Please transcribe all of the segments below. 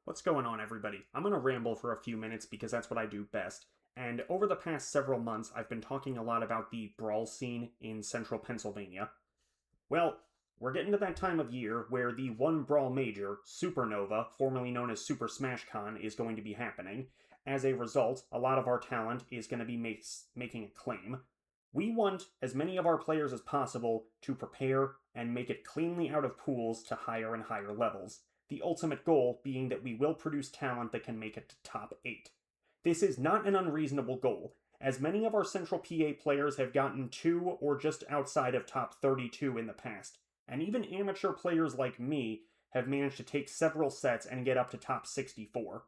What's going on, everybody? I'm going to ramble for a few minutes because that's what I do best. And over the past several months, I've been talking a lot about the Brawl scene in central Pennsylvania. Well, we're getting to that time of year where the one Brawl major, Supernova, formerly known as Super Smash Con, is going to be happening. As a result, a lot of our talent is going to be making a claim. We want as many of our players as possible to prepare and make it cleanly out of pools to higher and higher levels. The ultimate goal being that we will produce talent that can make it to top 8. This is not an unreasonable goal, as many of our Central PA players have gotten to or just outside of top 32 in the past, and even amateur players like me have managed to take several sets and get up to top 64.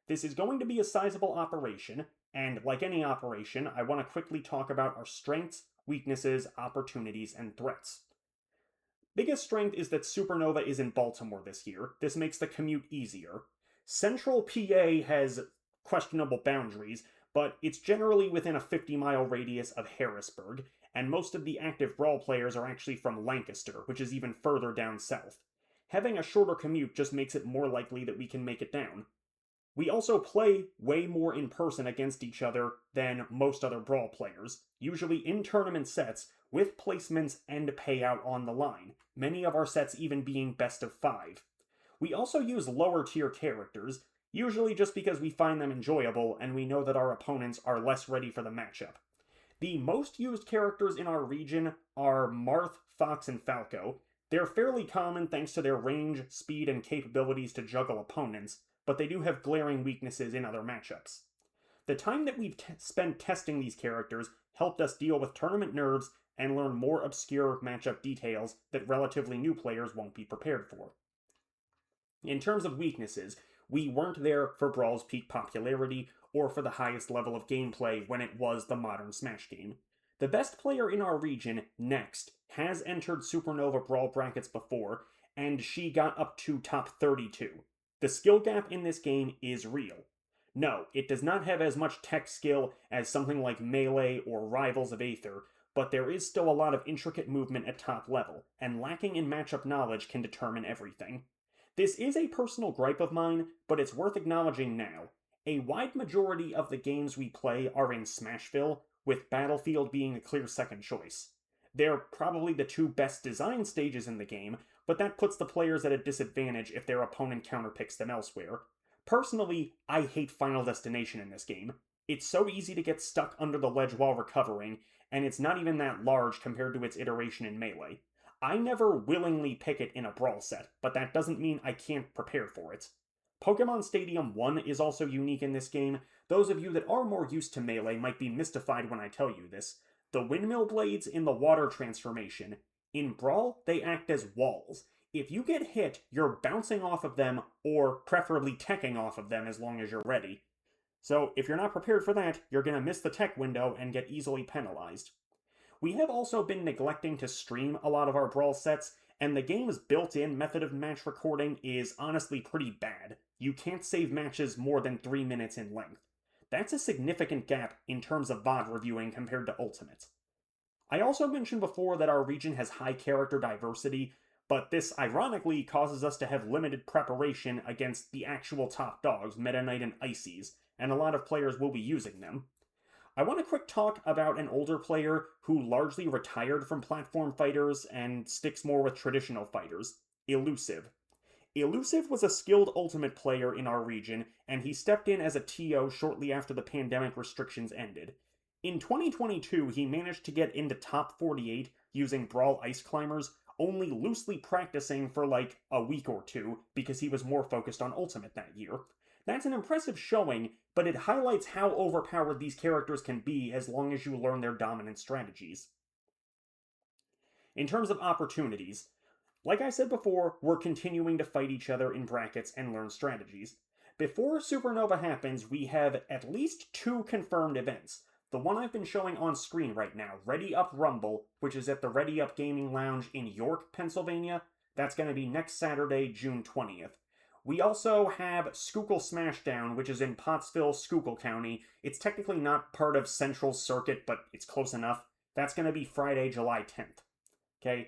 This is going to be a sizable operation, and like any operation, I want to quickly talk about our strengths, weaknesses, opportunities, and threats. Biggest strength is that Supernova is in Baltimore this year. This makes the commute easier. Central PA has questionable boundaries, but it's generally within a 50-mile radius of Harrisburg, and most of the active Brawl players are actually from Lancaster, which is even further down south. Having a shorter commute just makes it more likely that we can make it down. We also play way more in person against each other than most other Brawl players, usually in tournament sets, with placements and payout on the line, many of our sets even being best of 5. We also use lower tier characters, usually just because we find them enjoyable and we know that our opponents are less ready for the matchup. The most used characters in our region are Marth, Fox, and Falco. They're fairly common thanks to their range, speed, and capabilities to juggle opponents, but they do have glaring weaknesses in other matchups. The time that we've spent testing these characters helped us deal with tournament nerves and learn more obscure matchup details that relatively new players won't be prepared for. In terms of weaknesses, we weren't there for Brawl's peak popularity or for the highest level of gameplay when it was the modern Smash game. The best player in our region, Next, has entered Supernova Brawl brackets before, and she got up to top 32. The skill gap in this game is real. No, it does not have as much tech skill as something like Melee or Rivals of Aether, but there is still a lot of intricate movement at top level, and lacking in matchup knowledge can determine everything. This is a personal gripe of mine, but it's worth acknowledging now. A wide majority of the games we play are in Smashville, with Battlefield being a clear second choice. They're probably the two best designed stages in the game, but that puts the players at a disadvantage if their opponent counterpicks them elsewhere. Personally, I hate Final Destination in this game. It's so easy to get stuck under the ledge while recovering, and it's not even that large compared to its iteration in Melee. I never willingly pick it in a Brawl set, but that doesn't mean I can't prepare for it. Pokemon Stadium 1 is also unique in this game. Those of you that are more used to Melee might be mystified when I tell you this. The windmill blades in the water transformation, in Brawl, they act as walls. If you get hit, you're bouncing off of them, or preferably teching off of them as long as you're ready. So if you're not prepared for that, you're going to miss the tech window and get easily penalized. We have also been neglecting to stream a lot of our Brawl sets, and the game's built-in method of match recording is honestly pretty bad. You can't save matches more than 3 minutes in length. That's a significant gap in terms of VOD reviewing compared to Ultimate. I also mentioned before that our region has high character diversity, but this ironically causes us to have limited preparation against the actual top dogs, Meta Knight and Ices, and a lot of players will be using them. I want to quick talk about an older player who largely retired from platform fighters and sticks more with traditional fighters, Elusive. Elusive was a skilled Ultimate player in our region, and he stepped in as a TO shortly after the pandemic restrictions ended. In 2022, he managed to get into top 48 using Brawl Ice Climbers, only loosely practicing for like a week or two because he was more focused on Ultimate that year. That's an impressive showing, but it highlights how overpowered these characters can be as long as you learn their dominant strategies. In terms of opportunities, like I said before, we're continuing to fight each other in brackets and learn strategies. Before Supernova happens, we have at least 2 confirmed events. The one I've been showing on screen right now, Ready Up Rumble, which is at the Ready Up Gaming Lounge in York, Pennsylvania. That's going to be next Saturday, June 20th. We also have Schuylkill Smashdown, which is in Pottsville, Schuylkill County. It's technically not part of Central Circuit, but it's close enough. That's going to be Friday, July 10th. Okay,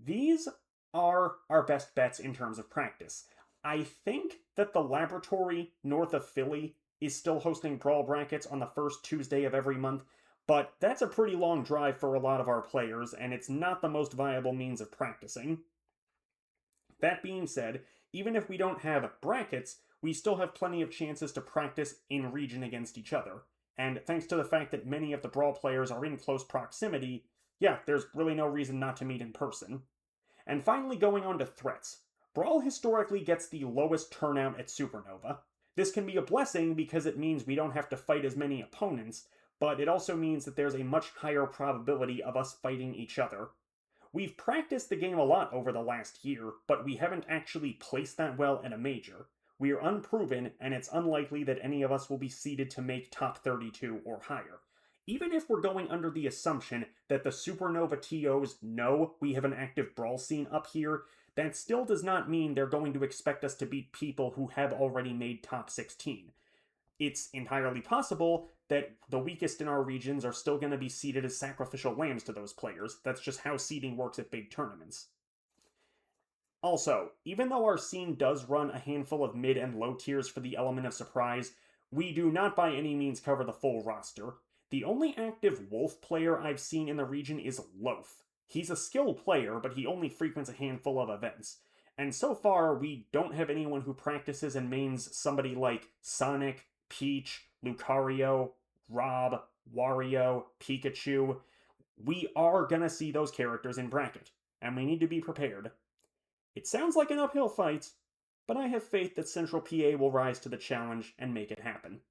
these are our best bets in terms of practice. I think that the laboratory north of Philly is still hosting Brawl brackets on the first Tuesday of every month, but that's a pretty long drive for a lot of our players, and it's not the most viable means of practicing. That being said, even if we don't have brackets, we still have plenty of chances to practice in region against each other. And thanks to the fact that many of the Brawl players are in close proximity, yeah, there's really no reason not to meet in person. And finally, going on to threats. Brawl historically gets the lowest turnout at Supernova. This can be a blessing because it means we don't have to fight as many opponents, but it also means that there's a much higher probability of us fighting each other. We've practiced the game a lot over the last year, but we haven't actually placed that well in a major. We are unproven, and it's unlikely that any of us will be seeded to make top 32 or higher. Even if we're going under the assumption that the Supernova TOs know we have an active Brawl scene up here, that still does not mean they're going to expect us to beat people who have already made top 16. It's entirely possible that the weakest in our regions are still going to be seeded as sacrificial lambs to those players. That's just how seeding works at big tournaments. Also, even though our scene does run a handful of mid and low tiers for the element of surprise, we do not by any means cover the full roster. The only active Wolf player I've seen in the region is Loaf. He's a skilled player, but he only frequents a handful of events. And so far, we don't have anyone who practices and mains somebody like Sonic, Peach, Lucario, Rob, Wario, Pikachu. We are gonna see those characters in bracket, and we need to be prepared. It sounds like an uphill fight, but I have faith that Central PA will rise to the challenge and make it happen.